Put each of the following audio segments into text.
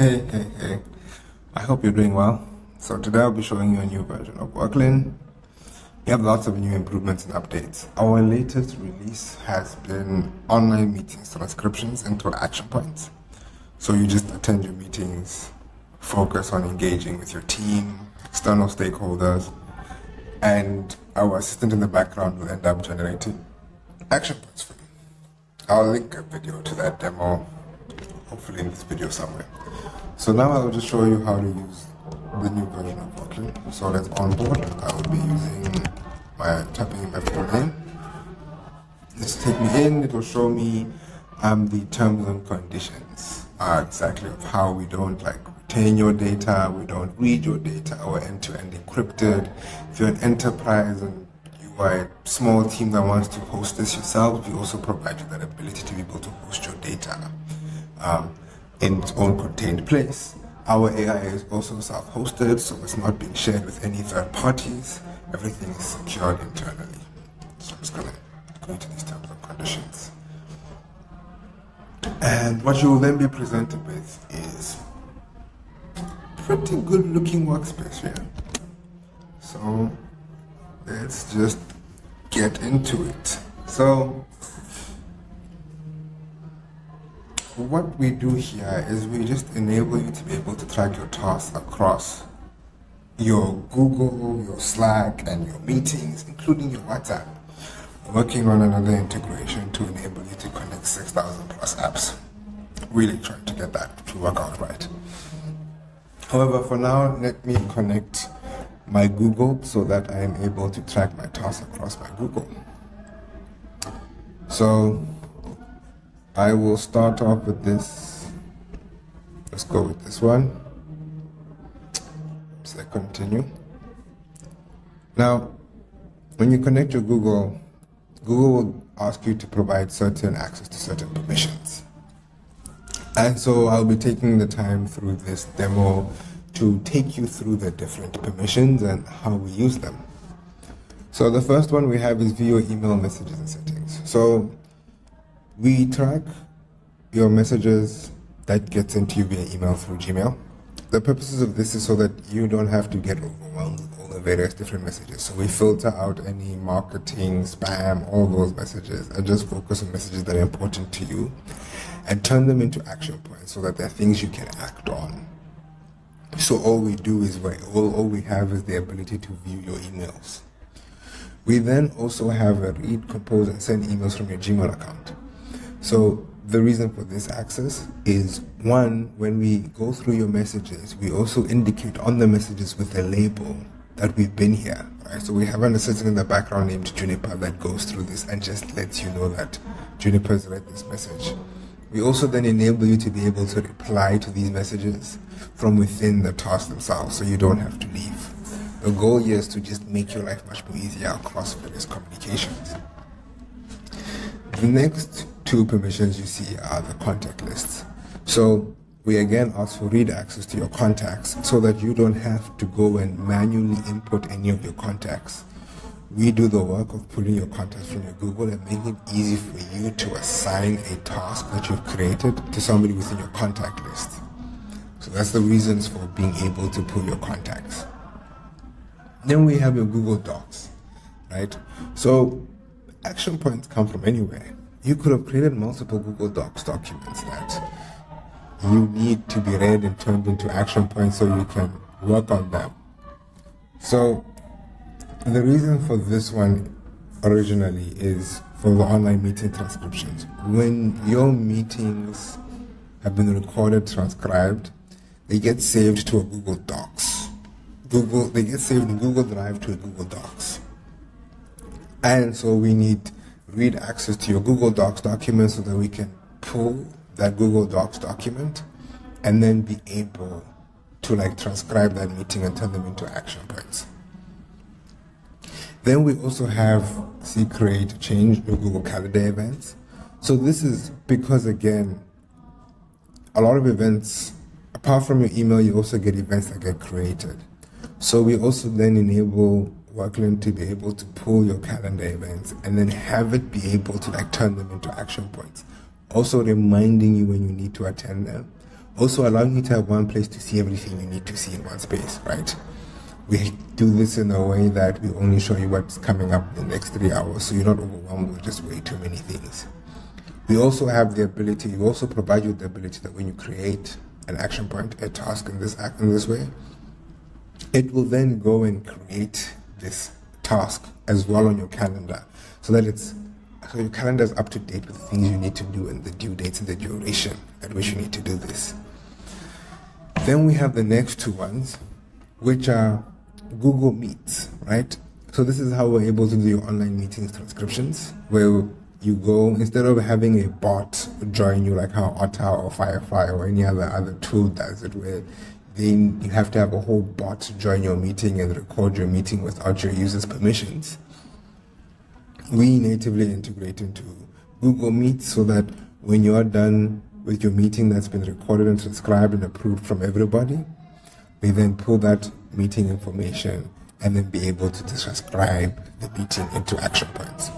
Hey. I hope you're doing well. So today I'll be showing you a new version of Worklyn. We have lots of new improvements and updates. Our latest release has been online meetings transcriptions into action points. So you just attend your meetings, focus on engaging with your team, external stakeholders, and our assistant in the background will end up generating action points for you. I'll link a video to that demo, hopefully in this video somewhere. So now I'll just show you how to use the new version of Worklyn. So let's onboard. I will be using tapping my full name. Let's take me in. It will show me the terms and conditions exactly of how we don't retain your data, we don't read your data, or end-to-end encrypted. If you're an enterprise and you are a small team that wants to host this yourself, we also provide you that ability to be able to host your data in its own contained place. Our AI is also self-hosted, so it's not being shared with any third parties. Everything is secured internally. So I'm just going to go into these terms and conditions. And what you will then be presented with is pretty good looking workspace here. So let's just get into it. So what we do here is we just enable you to be able to track your tasks across your Google, your Slack, and your meetings, including your WhatsApp. Working on another integration to enable you to connect 6,000 plus apps. Really trying to get that to work out right. However, for now, let me connect my Google so that I am able to track my tasks across my Google. So I will start off with this. Let's go with this one. So continue. Now, when you connect your Google, Google will ask you to provide certain access to certain permissions. And so I'll be taking the time through this demo to take you through the different permissions and how we use them. So the first one we have is view your email messages and settings. So we track your messages that get sent to you via email through Gmail. The purposes of this is so that you don't have to get overwhelmed with all the various different messages. So we filter out any marketing, spam, all those messages, and just focus on messages that are important to you and turn them into action points so that they're things you can act on. So all we do is all we have is the ability to view your emails. We then also have a read, compose, and send emails from your Gmail account. So the reason for this access is, one, when we go through your messages, we also indicate on the messages with a label that we've been here, right? So we have an assistant in the background named Juniper that goes through this and just lets you know that Juniper's read this message. We also then enable you to be able to reply to these messages from within the task themselves, so you don't have to leave. The goal here is to just make your life much more easier across various communications. The next two permissions you see are the contact lists. So we again ask for read access to your contacts so that you don't have to go and manually input any of your contacts. We do the work of pulling your contacts from your Google and making it easy for you to assign a task that you've created to somebody within your contact list. So that's the reasons for being able to pull your contacts. Then we have your Google Docs, right? So action points come from anywhere. You could have created multiple Google Docs documents that you need to be read and turned into action points so you can work on them. So the reason for this one originally is for the online meeting transcriptions. When your meetings have been recorded, transcribed, they get saved to a Google Docs. They get saved in Google Drive to a Google Docs. And so we need read access to your Google Docs document so that we can pull that Google Docs document and then be able to transcribe that meeting and turn them into action points. Then we also have create, change your Google Calendar events. So this is because, again, a lot of events, apart from your email, you also get events that get created. So we also then enable Worklyn to be able to pull your calendar events and then have it be able to turn them into action points. Also reminding you when you need to attend them, Also allowing you to have one place to see everything you need to see in one space, right? We do this in a way that we only show you what's coming up in the next 3 hours, so you're not overwhelmed with just way too many things. We also have the ability, we also provide you with the ability that when you create an action point, a task in this way, it will then go and create this task as well on your calendar, so your calendar is up to date with the things you need to do and the due dates and the duration at which you need to do this. Then we have the next two ones, which are Google Meets, right? So this is how we're able to do your online meetings transcriptions, where you go, instead of having a bot join you like how Otter or Firefly or any other tool does it, where then you have to have a whole bot join your meeting and record your meeting without your user's permissions. We natively integrate into Google Meet so that when you are done with your meeting that's been recorded and transcribed and approved from everybody, we then pull that meeting information and then be able to transcribe the meeting into action points.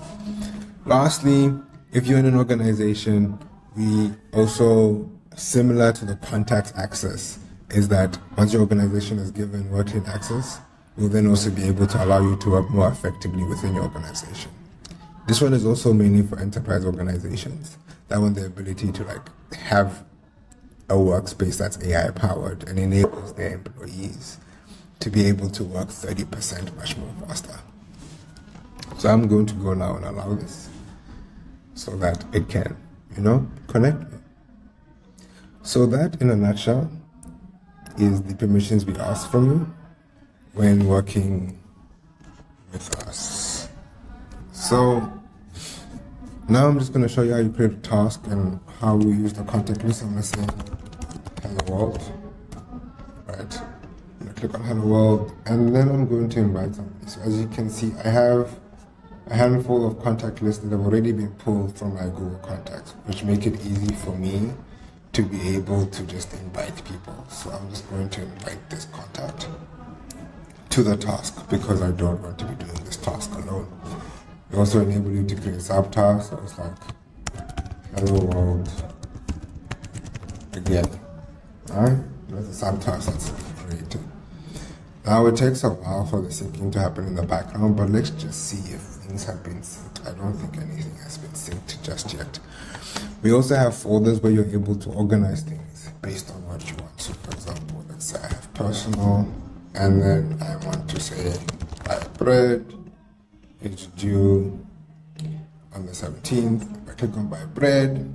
Lastly, if you're in an organization, we also, similar to the contacts access, is that once your organization is given Worklyn access, we'll then also be able to allow you to work more effectively within your organization. This one is also mainly for enterprise organizations that want the ability to have a workspace that's AI powered and enables their employees to be able to work 30% much more faster. So I'm going to go now and allow this so that it can, connect me. So that in a nutshell is the permissions we ask from you when working with us. So now I'm just going to show you how you create a task and how we use the contact list. I'm going to say hello world, right? I'm going to click on hello world, and then I'm going to invite somebody. So as you can see, I have a handful of contact lists that have already been pulled from my Google contacts, which make it easy for me to be able to just invite people. So I'm just going to invite this contact to the task because I don't want to be doing this task alone. We also enable you to create subtasks, so it's like hello world again. Alright? There's a subtask that's created. Now it takes a while for the syncing to happen in the background, but let's just see if things have been synced. I don't think anything has been synced just yet. We also have folders where you're able to organize things based on what you want. So for example, let's say I have personal, and then I want to say buy bread. It's due on the 17th. If I click on buy bread,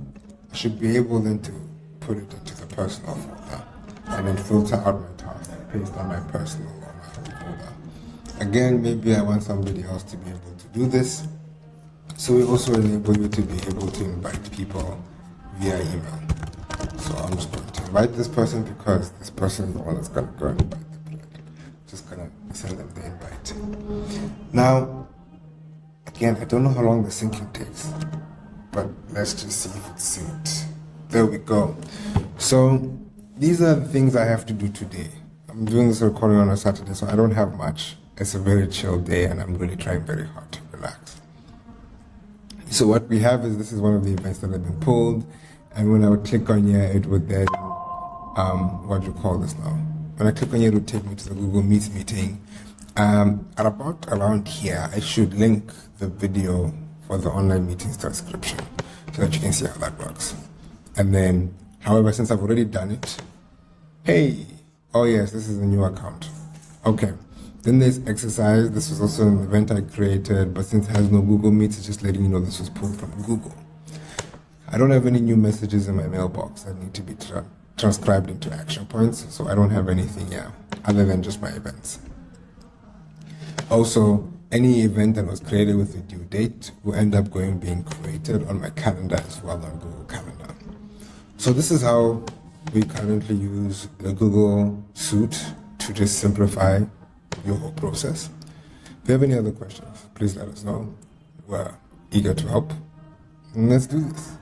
I should be able then to put it into the personal folder and then filter out my task based on my personal or my home folder. Again, maybe I want somebody else to be able to do this. So we also enable you to be able to invite people via email. So I'm just going to invite this person because this person is the one that's going to go and invite the bread. Just going to send them the invite. Now, again, I don't know how long the syncing takes, but let's just see if it's synced. There we go. So these are the things I have to do today. I'm doing this recording on a Saturday, so I don't have much. It's a very chill day, and I'm really trying very hard to relax. So what we have is, this is one of the events that have been pulled, and when I would click on here, it would then, what do you call this now? When I click on here, it would take me to the Google Meet meeting. At about around here, I should link the video for the online meetings transcription so that you can see how that works. And then, however, since I've already done it, hey, oh yes, this is a new account. Okay. Then there's exercise. This was also an event I created, but since it has no Google Meets, it's just letting you know this was pulled from Google. I don't have any new messages in my mailbox that need to be transcribed into action points, so I don't have anything here other than just my events. Also, any event that was created with a due date will end up being created on my calendar as well on Google Calendar. So this is how we currently use the Google Suite to just simplify your whole process. If you have any other questions, please let us know. We're eager to help. And let's do this.